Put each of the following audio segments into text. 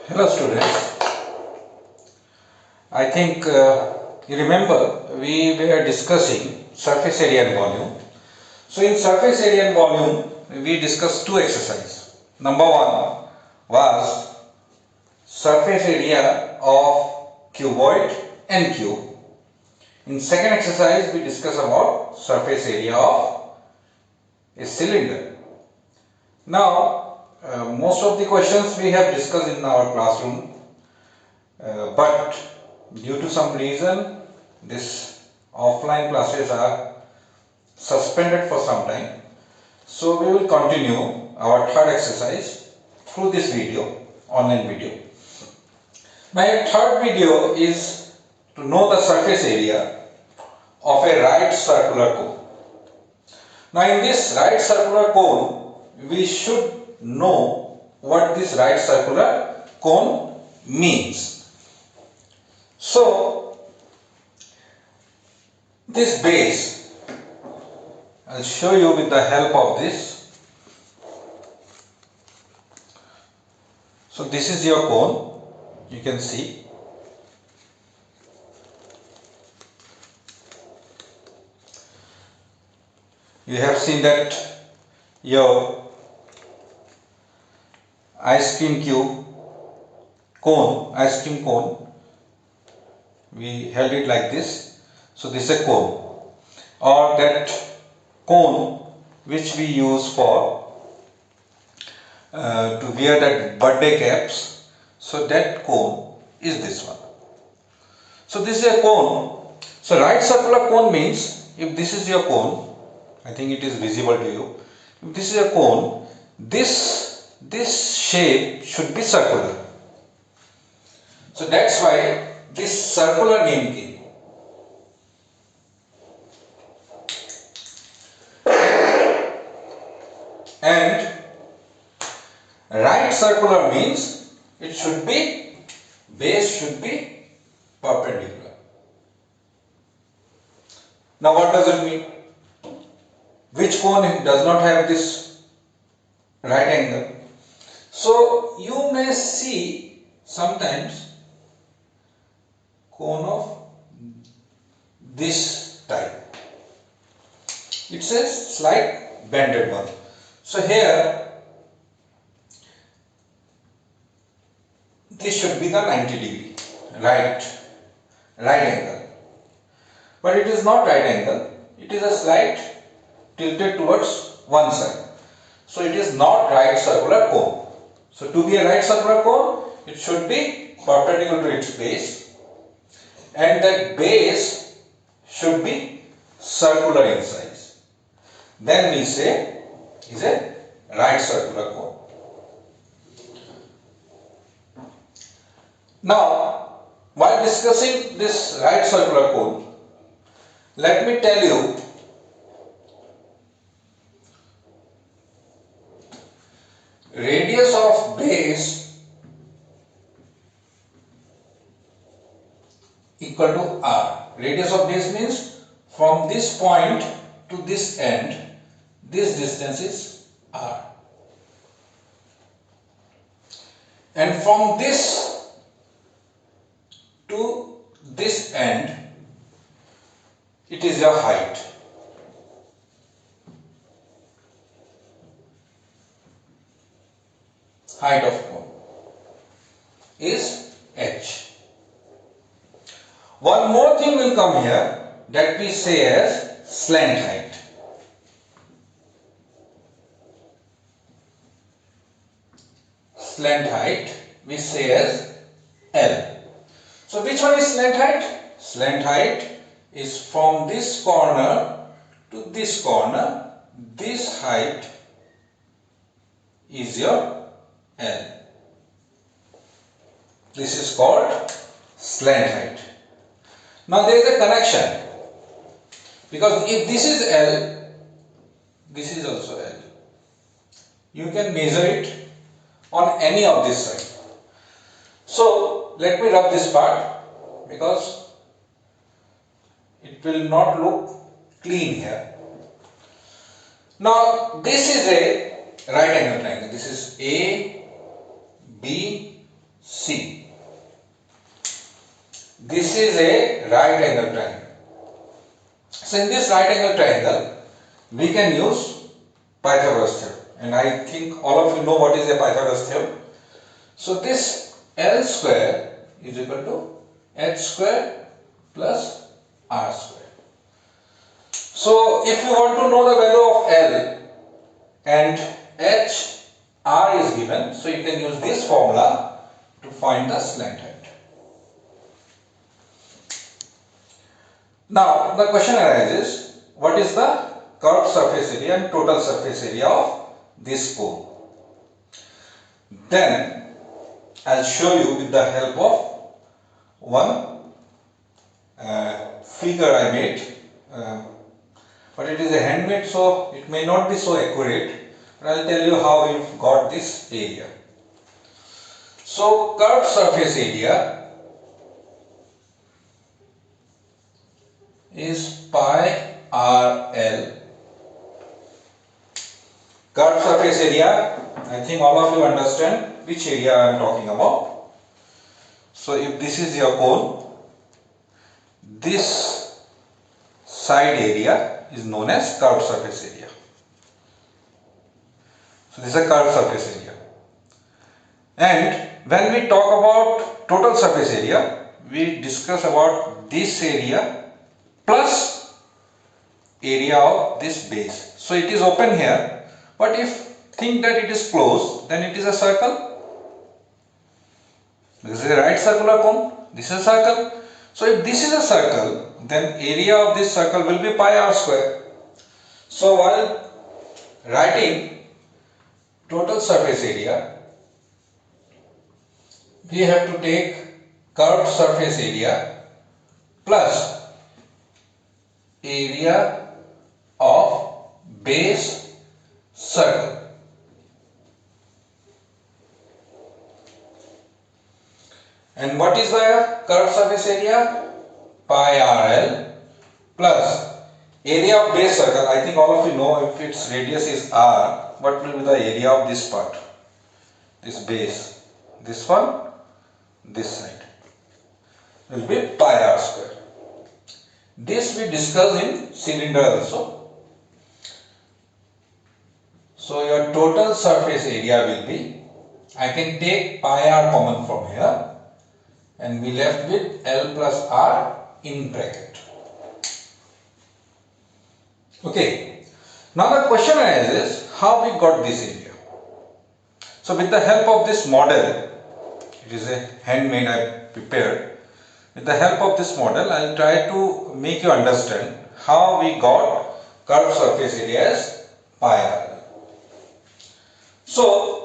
Hello students, I think you remember we were discussing surface area and volume. So in surface area and volume we discussed two exercises. Number one was surface area of cuboid and cube. In second exercise we discussed about surface area of a cylinder. Now most of the questions we have discussed in our classroom, but due to some reason this offline classes are suspended for some time. So we will continue our third exercise through this video, online video. My third video is to know the surface area of a right circular cone. Now in this right circular cone, we should know what this right circular cone means. So this base, I'll show you with the help of this. So this is your cone, you can see. You have seen that your ice cream cone, we held it like this. So this is a cone, or that cone which we use for to wear that birthday caps. So that cone is this one. So this is a cone. So right circular cone means if this is your cone, I think it is visible to you. If this is a cone, this shape should be circular. So that's why this circular name came. And right circular means it should be, base should be perpendicular. Now what does it mean? Which cone does not have this right angle? So you may see sometimes cone of this type. It's a slight bended one. So here this should be the 90 degree right angle, but it is not right angle, it is a slight tilted towards one side. So it is not right circular cone. So to be a right circular cone, it should be perpendicular to its base, and that base should be circular in size. Then we say is a right circular cone. Now, while discussing this right circular cone, let me tell you radius of base equal to r. Radius of base means from this point to this end, this distance is r. And from this to this end, it is your height. Height of cone is h. One more thing will come here that we say as slant height. Slant height we say as L. So which one is slant height? Slant height is from this corner to this corner. This height is your L. This is called slant height. Now there is a connection, because if this is L, this is also L. You can measure it on any of this side. So let me rub this part, because it will not look clean here. Now this is a right angle triangle. This is A, B, See, this is a right angle triangle. So in this right angle triangle, we can use Pythagoras theorem, and I think all of you know what is a Pythagoras theorem. So this L square is equal to h square plus r square. So if you want to know the value of L and h r is given, so you can use this formula to find the slant height. Now the question arises, what is the curved surface area and total surface area of this cone? Then I'll show you with the help of one figure I made, but it is a handmade, so it may not be so accurate, but I'll tell you how we've got this area. So curved surface area is pi RL. Curved surface area, I think all of you understand which area I am talking about. So if this is your cone, this side area is known as curved surface area. So this is a curved surface area. And when we talk about total surface area, we discuss about this area plus area of this base. So it is open here, but if think that it is closed, then it is a circle. This is a right circular cone, this is a circle. So if this is a circle, then area of this circle will be pi r square. So while writing total surface area, we have to take curved surface area plus area of base circle. And what is the curved surface area? Pi RL plus area of base circle. I think all of you know, if its radius is r, what will be the area of this part? This base. This one, this side will be pi r square. This we discussed in cylinder also. So your total surface area will be, I can take pi r common from here, and we left with L plus R in bracket. Okay. Now the question arises, how we got this area? So with the help of this model, it is a handmade I prepared. With the help of this model, I will try to make you understand how we got curved surface area as pi r. So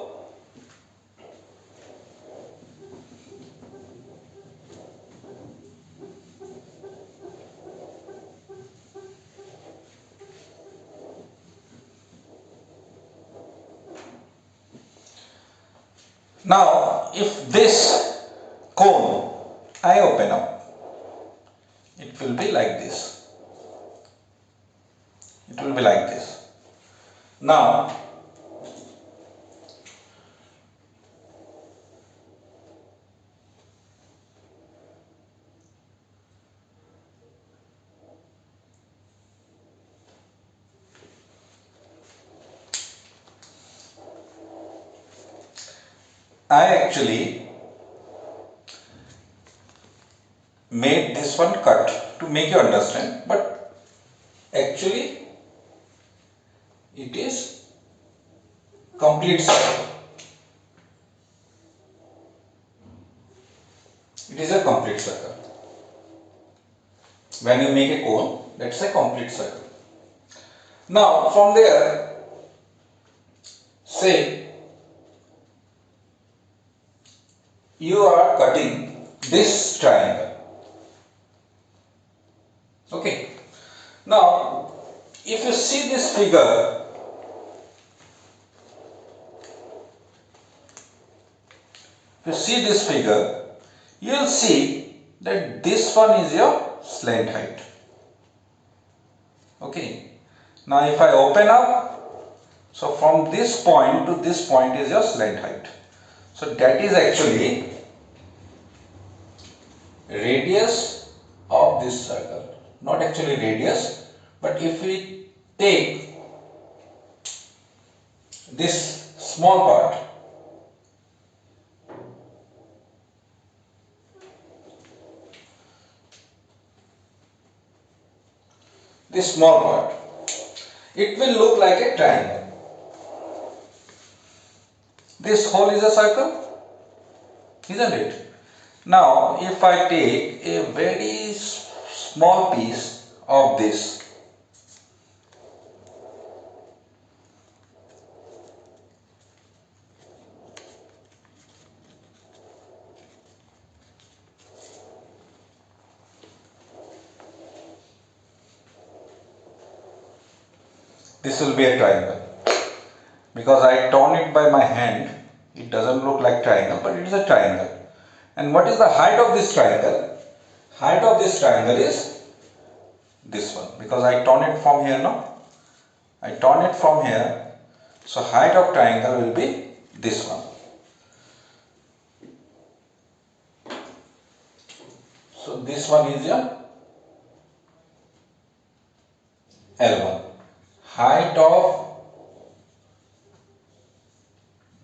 now if this cone I open up, it will be like this. It will be like this. Now I actually made this one cut to make you understand, but actually it is complete circle. It is a complete circle. When you make a cone, that's a complete circle. Now from there, say you are cutting this triangle. Okay. Now, if you see this figure, you will see that this one is your slant height. Okay. Now, if I open up, so from this point to this point is your slant height. So that is actually radius of this circle, not actually radius, but if we take this small part, this small part, it will look like a triangle. This whole is a circle, isn't it? Now, if I take a very small piece of this, this will be a triangle. Because I torn it by my hand, it doesn't look like triangle, but it is a triangle. And what is the height of this triangle? Height of this triangle is this one, because I torn it from here now. I torn it from here, so height of triangle will be this one. So this one is your L1. Height of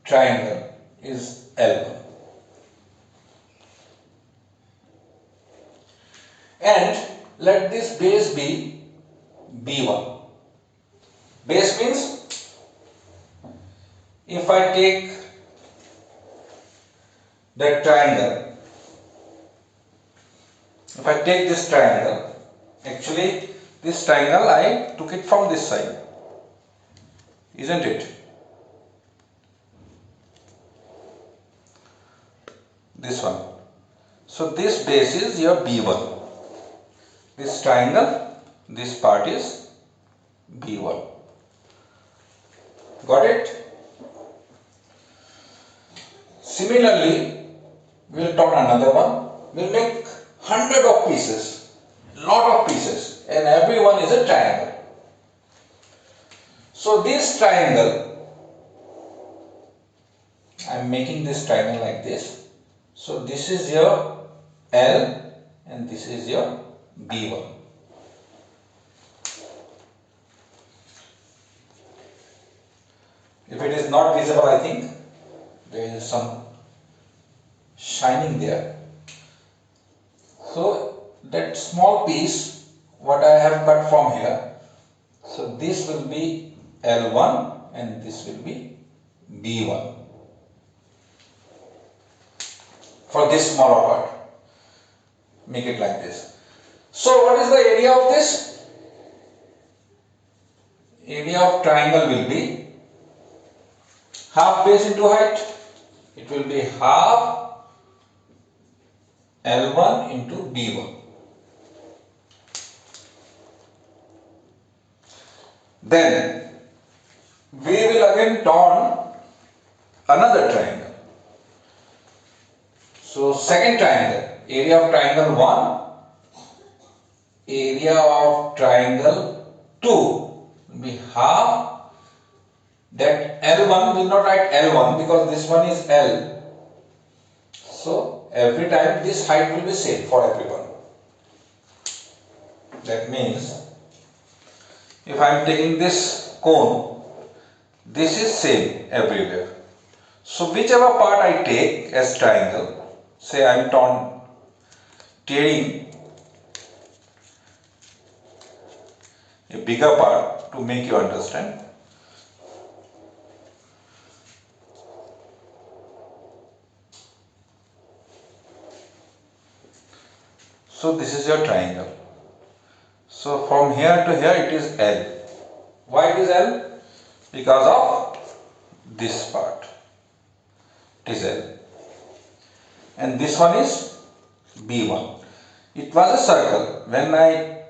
triangle is L1. And let this base be B1. Base means if I take the triangle, if I take this triangle, actually this triangle I took it from this side, isn't it? This one. So this base is your B1. This triangle, this part is B1. Got it? Similarly, we will turn another one. We will make 100 of pieces, lot of pieces, and every one is a triangle. So this triangle, I am making this triangle like this. So this is your L and this is your B1. If it is not visible, I think there is some shining there. So that small piece what I have cut from here, so this will be L1 and this will be B1 for this smaller part. Make it like this. So what is the area of this? Area of triangle will be half base into height. It will be half L1 into B1. Then we will again turn another triangle. So second triangle, area of triangle 1, area of triangle 2 will be half. That L1 will not write L1 because this one is L. So every time this height will be same for everyone. That means if I am taking this cone, this is same everywhere. So whichever part I take as triangle, say I am tearing a bigger part to make you understand. So this is your triangle. So from here to here it is L. Why it is L? Because of this part. It is L. And this one is B1. It was a circle. When I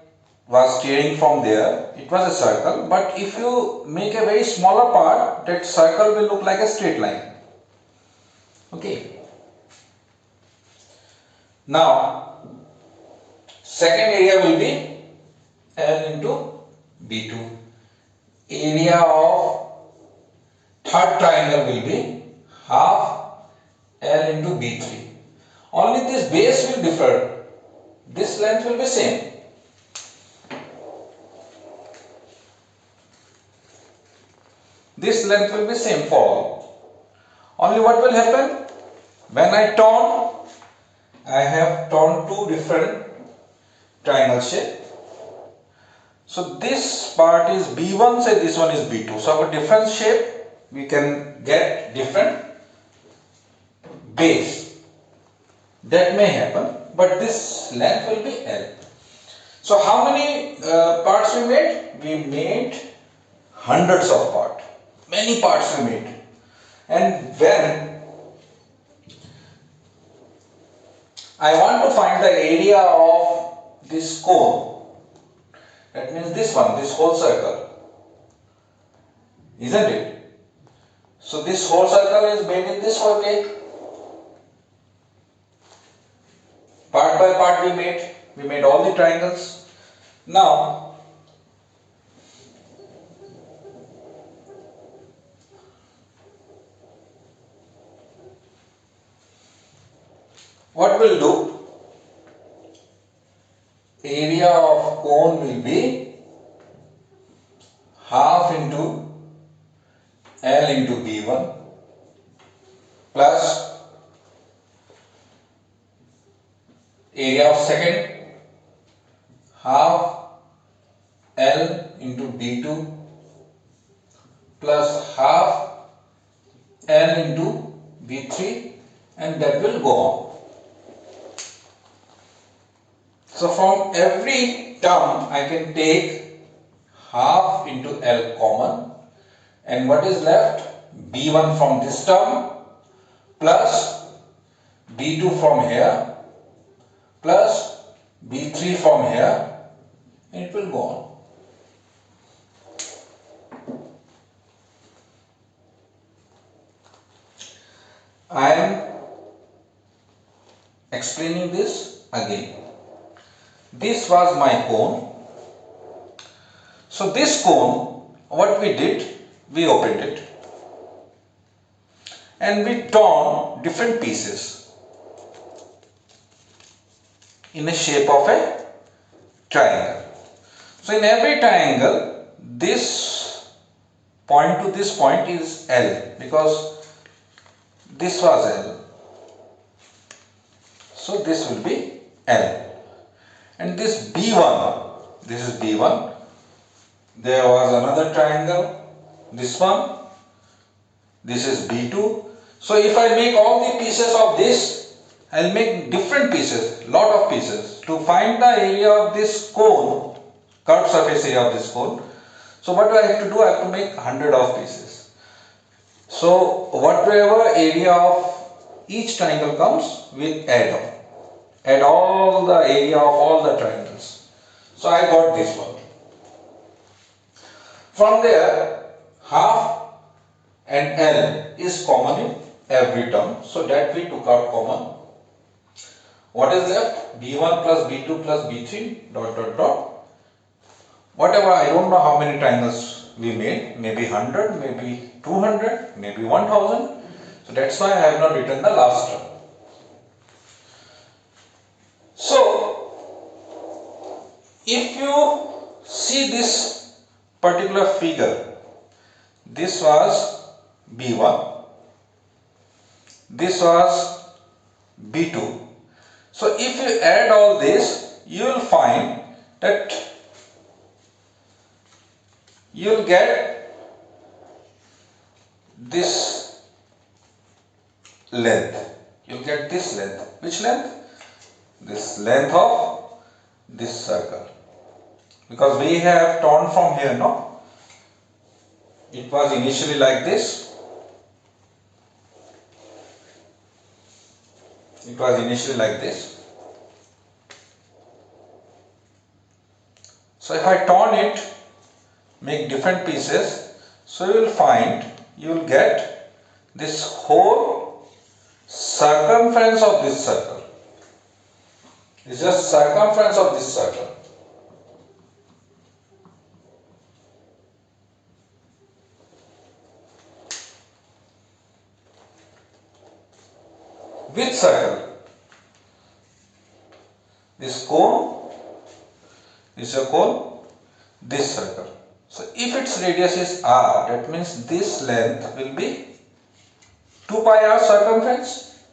was tearing from there, it was a circle. But if you make a very smaller part, that circle will look like a straight line. Okay. Now, second area will be L into B2. Area of third triangle will be half L into B3. Only this base will differ. this length will be same. This length will be same for all. Only what will happen? When I turn, I have turned two different triangle shape. So this part is B1, say this one is B2. So our different shape, we can get different base. That may happen, but this length will be L. So how many parts we made? We made hundreds of parts. Many parts we made. And when I want to find the area of this cone, that means this one, this whole circle, isn't it? So this whole circle is made in this way. Part by part we made all the triangles. Now, what we'll do, area of cone will be half into L into B1 plus area of second half L into B2 plus half L into B3, and that will go on. So from every term I can take half into L common, and what is left? B1 from this term plus B2 from here plus B3 from here, and it will go on. I am explaining this again. This was my cone. So this cone, what we did, we opened it and we torn different pieces in the shape of a triangle. So in every triangle, this point to this point is L, because this was L. So this will be L. And this B1, this is B1. There was another triangle, this one. This is B2. So if I make all the pieces of this, I'll make different pieces, lot of pieces, to find the area of this cone, curved surface area of this cone. So what do I have to do? I have to make 100 of pieces. So whatever area of each triangle comes, we'll add on. Add all the area of all the triangles. So I got this one. From there, half and L is common in every term, so that we took out common. What is left? B1 plus B2 plus B3 dot dot dot. Whatever, I don't know how many triangles we made, maybe 100, maybe 200, maybe 1000. So that's why I have not written the last term. So, if you see this particular figure, this was B1, this was B2. So if you add all this, you will find that you will get this length. You will get this length. Which length? This length of this circle. Because we have torn from here, no? It was initially like this. It was initially like this. So if I torn it, make different pieces, so you will find, you will get this whole circumference of this circle. It's just circumference of this circle. Which circle? This cone is a cone, this circle. So if its radius is r, that means this length will be 2 pi r circumference.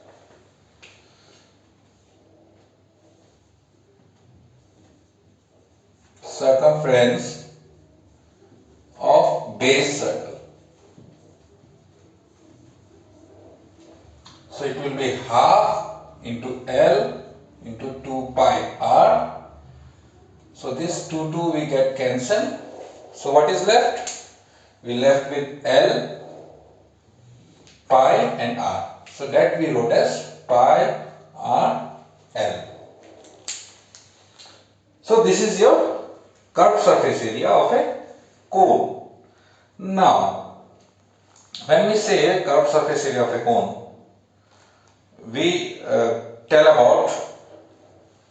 Circumference of base circle. So it will be half into L into 2 pi r. So this 2 we get cancelled. So what is left? We left with L, pi and r. So that we wrote as pi r L. So this is your curved surface area of a cone. Now, when we say curved surface area of a cone, we tell about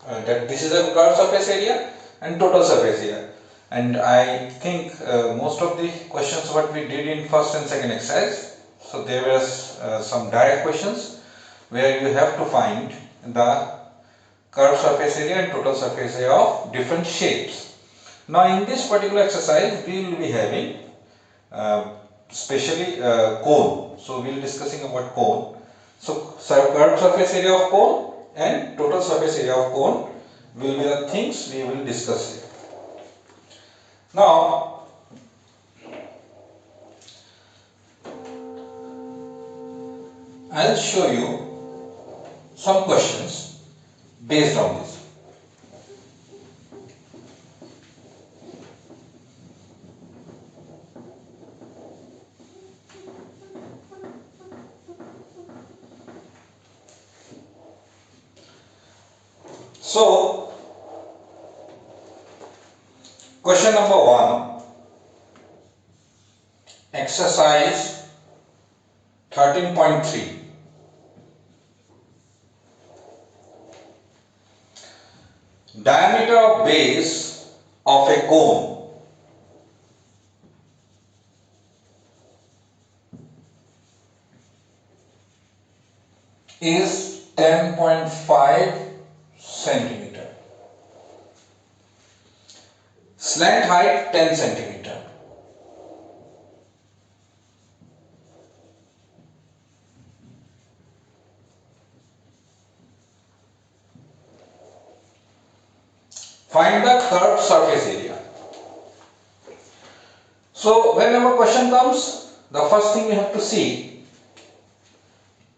that this is a curved surface area and total surface area. And I think most of the questions what we did in first and second exercise, so there was some direct questions where you have to find the curved surface area and total surface area of different shapes. Now in this particular exercise we will be having especially cone. So we will be discussing about cone. So curved surface area of cone and total surface area of cone will be the things we will discuss here. Now I will show you some questions based on this. So, question number 1, exercise 13.3. Diameter of base of a cone is 10.5 centimeter. Slant height 10 centimeter. Find the curved surface area. So whenever question comes, the first thing you have to see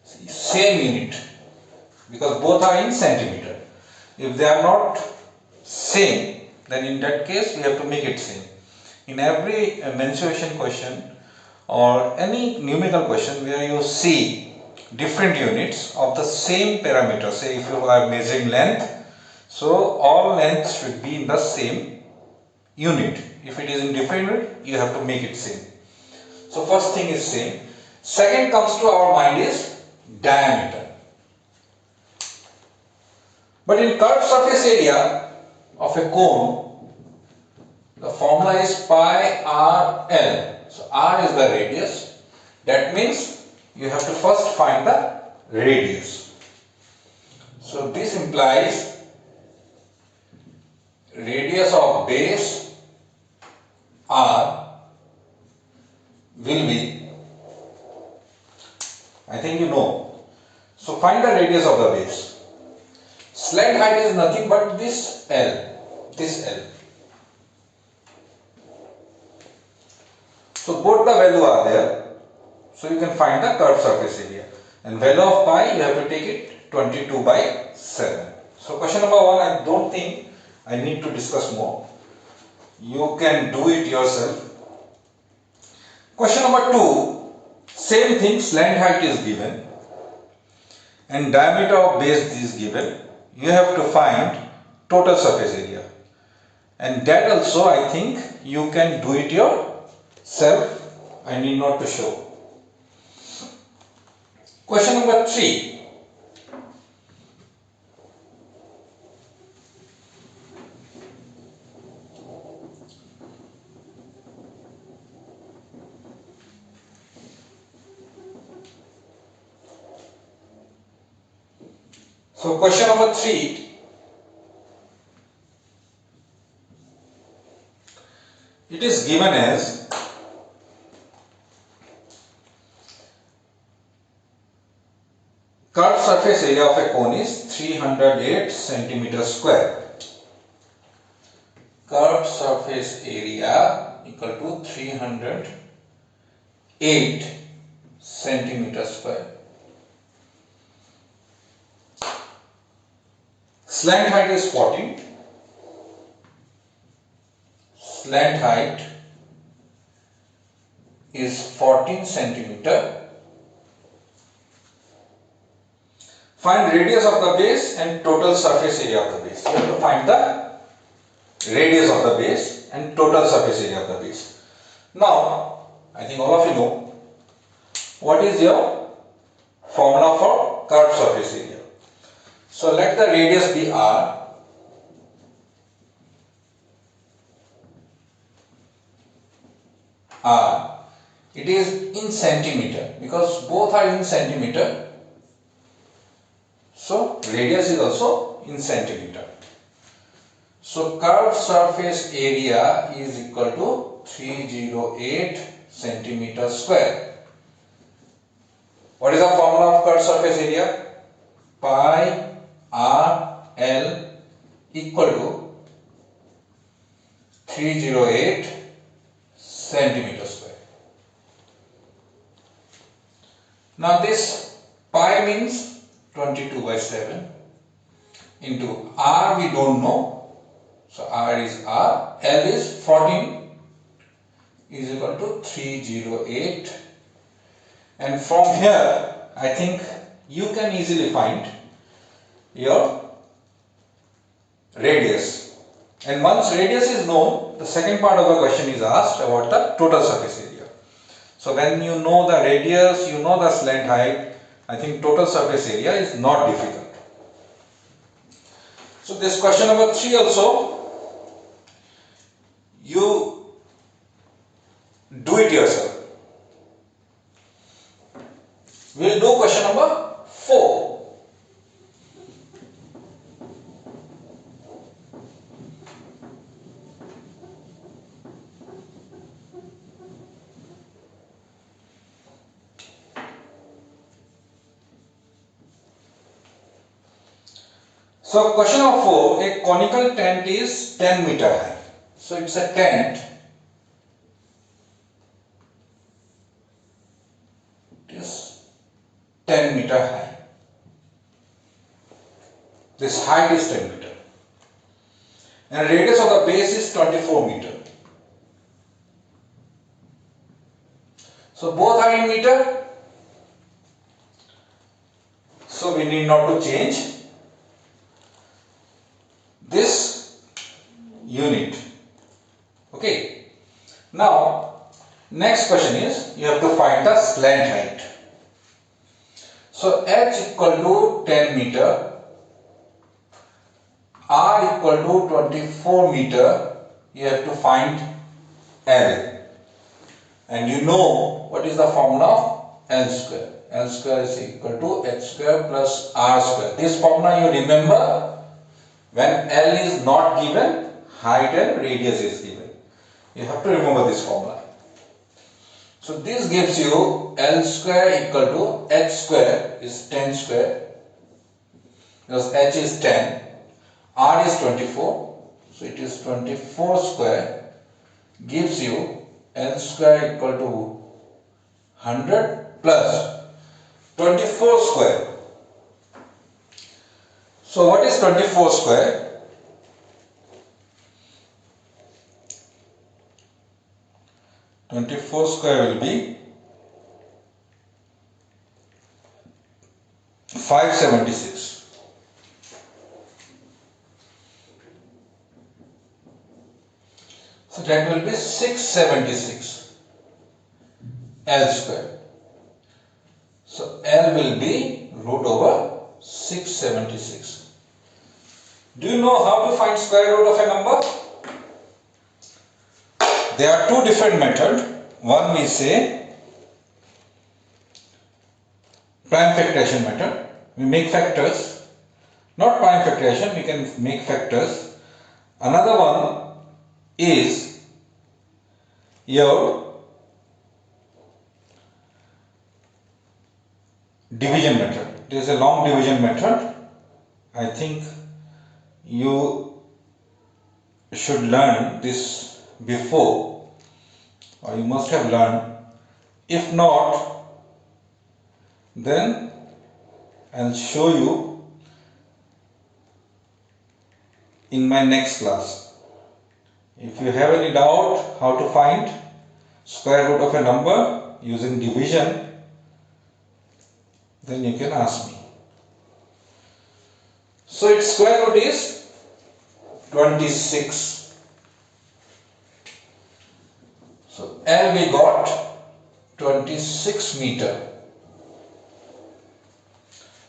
same unit, because both are in centimeter. If they are not same, then in that case we have to make it same. In every mensuration question or any numerical question where you see different units of the same parameter, say if you are measuring length, so all lengths should be in the same unit. If it is in different unit, you have to make it same. So first thing is same. Second comes to our mind is diameter. But in curved surface area of a cone, the formula is pi r L. So r is the radius. That means you have to first find the radius. So this implies radius of base r will be, I think you know. So find the radius of the base. Slant height is nothing but this L, this L. So both the value are there. So you can find the curved surface area. And value of pi, you have to take it 22 by 7. So question number 1, I don't think I need to discuss more. You can do it yourself. Question number 2, same thing, slant height is given and diameter of base is given. You have to find total surface area. And that also I think you can do it yourself. I need not to show. Question number 3. So question number 3, it is given as curved surface area of a cone is 308 centimeter square. Curved surface area equal to 308 centimeter square. Slant height is 14. Slant height is 14 centimeter. Find radius of the base and total surface area of the base. You have to find the radius of the base and total surface area of the base. Now, I think all of you know what is your formula for curved surface area. So let the radius be r. It is in centimeter because both are in centimeter. So radius is also in centimeter. So curved surface area is equal to 308 centimeter square. What is the formula of curved surface area? Pi r L equal to 308 centimeter square. Now this pi means 22/7 into r we don't know. So r is r, L is 14 is equal to 308, and from here I think you can easily find your radius, and once radius is known, the second part of the question is asked about the total surface area. So when you know the radius, you know the slant height, I think total surface area is not difficult. So this question number 3 also, you do it yourself. We will do question number 4. So question number 4, a conical tent is 10 meter high. So it's a tent. It is 10 meter high. This height is 10 meter. And radius of the base is 24 meter. So both are in meter. So we need not to change this unit. Okay. Now, next question is you have to find the slant height. So h equal to 10 meter, r equal to 24 meter, you have to find L. And you know what is the formula of L square. L square is equal to h square plus r square. This formula you remember when L is not given, height and radius is given. You have to remember this formula. So this gives you L square equal to h square is 10 square because h is 10, r is 24, so it is 24 square gives you L square equal to 100 plus 24 square. So what is 24 square? 24 square will be 576. So that will be 676 L square. So L will be root over 676. Do you know how to find square root of a number? There are two different methods. One we say prime factorization method. We make factors. Not prime factorization, we can make factors. Another one is your division method. There is a long division method. I think you should learn this before, or you must have learned. If not, then I'll show you in my next class. If you have any doubt how to find square root of a number using division, then you can ask me. So its square root is 26. So L we got 26 meter.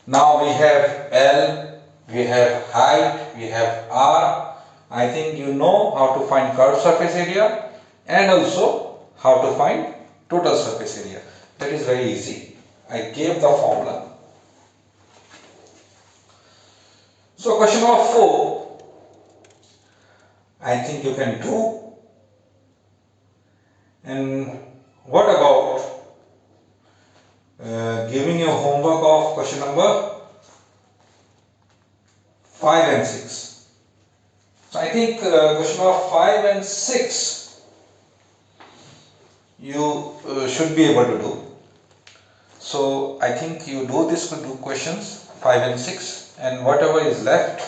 Now we have L, we have height, we have R. I think you know how to find curved surface area and also how to find total surface area. That is very easy. I gave the formula. So question number 4, I think you can do. And what about giving you homework of question number 5 and 6. So I think question number 5 and 6 you should be able to do. So I think you do this to do questions 5 and 6, and whatever is left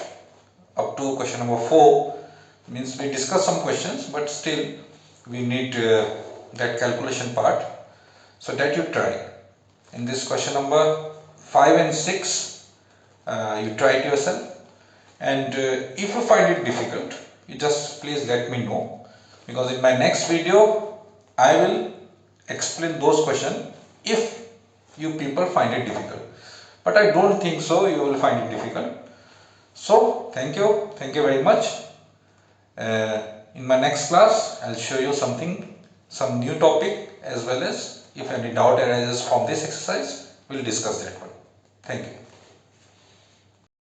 up to question number 4 means we discuss some questions, but still we need that calculation part, so that you try. In this question number 5 and 6 you try it yourself, and if you find it difficult, you just please let me know, because in my next video I will explain those questions if you people find it difficult, but I don't think so you will find it difficult. So thank you very much. In my next class I'll show you some new topic, as well as if any doubt arises from this exercise, we'll discuss that one. Thank you.